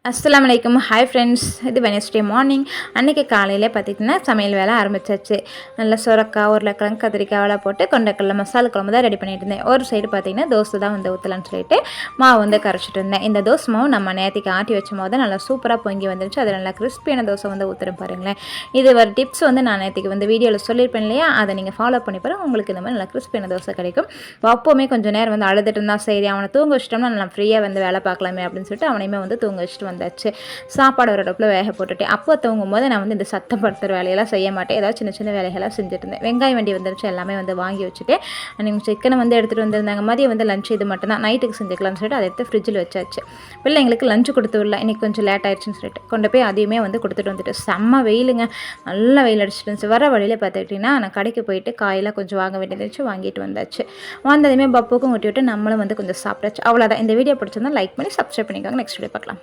அஸ்ஸலாமு அலைக்கும். Hi friends, இது வெனஸ்டே மார்னிங். அன்றைக்கி காலையில் பார்த்திங்கன்னா சமையல் வேலை ஆரம்பிச்சாச்சு. நல்லா சுரக்காய், உருளைக்கிழங்கு, கத்திரிக்காயெல்லாம் போட்டு கொண்டக்கடலை மசாலா குழம்பு தான் ரெடி பண்ணிட்டு இருந்தேன். ஒரு சைடு பார்த்திங்கன்னா தோசை தான் வந்து ஊற்றலான்னு சொல்லிட்டு மாவு வந்து கரைச்சிட்டு இருந்தேன். இந்த தோசை மாவு நம்ம நேற்றுக்கு ஆட்டி வச்ச மாவு தான் நல்லா சூப்பராக பொங்கி வந்துருச்சு. அது நல்லா கிறிஸ்பியான தோசை வந்து ஊற்றுறேன் பாருங்களேன். இது ஒரு டிப்ஸ் வந்து நான் நேற்றுக்கு வந்து வீடியோவில் சொல்லியிருப்பேன் இல்லையா, அதை நீங்கள் ஃபாலோ பண்ணி பாருங்கள். உங்களுக்கு இந்த மாதிரி நல்லா கிறிஸ்பியான தோசை கிடைக்கும். அப்போவுமே கொஞ்சம் நேரம் வந்து அழுதுட்டு இருந்தால் சரி, அவனை தூங்க வச்சிட்டோம்னா நல்லா ஃப்ரீயாக வந்து வேலை பார்க்கலாமே அப்படின்னு சொல்லிட்டு அவனையுமே வந்து தூங்க வச்சுட்டு வந்தாச்சு. சாப்பாடு ஒரு அடுப்பில் வேக போட்டுட்டேன். அப்போ தூங்கும் போது நான் வந்து இந்த சத்தப்படுத்துகிற வேலையெல்லாம் செய்ய மாட்டேன். ஏதாவது சின்ன சின்ன வேலைகளாக செஞ்சுட்டு இருந்தேன். வெங்காயம் வண்டி வந்துருச்சு, எல்லாமே வந்து வாங்கி வச்சுட்டேன். நீங்கள் சிக்கனை வந்து எடுத்துகிட்டு வந்திருந்தாங்க. மதியம் வந்து லஞ்ச் இது மட்டும் தான், நைட்டுக்கு செஞ்சுக்கலாம்னு சொல்லிட்டு அதை எடுத்து ஃப்ரிட்ஜில் வச்சாச்சு. பிள்ளைங்களுக்கு லஞ்சு கொடுத்து விடல, இன்றைக்கி கொஞ்சம் லேட் ஆயிடுச்சுன்னு சொல்லிட்டு கொண்டு போய் அதையுமே வந்து கொடுத்துட்டு வந்துட்டு. செம்ம வெயிலுங்க, நல்லா வெயில் அடிச்சுட்டு இருந்துச்சு. வர வழியில் பார்த்துக்கிட்டிங்கன்னா நான் கடைக்கு போயிட்டு காயெல்லாம் கொஞ்சம் வாங்க வேண்டியது இருந்துச்சு, வாங்கிட்டு வந்தாச்சு. வந்ததுமே பப்புக்கும் ஊட்டி விட்டு நம்மளும் வந்து கொஞ்சம் சாப்பிட்டாச்சு. அவ்வளோதான். இந்த வீடியோ பிடிச்சிருந்தா லைக் பண்ணி சப்ஸ்கிரைப் பண்ணிக்கோங்க. நெக்ஸ்ட் வீடியோ பார்க்கலாம்.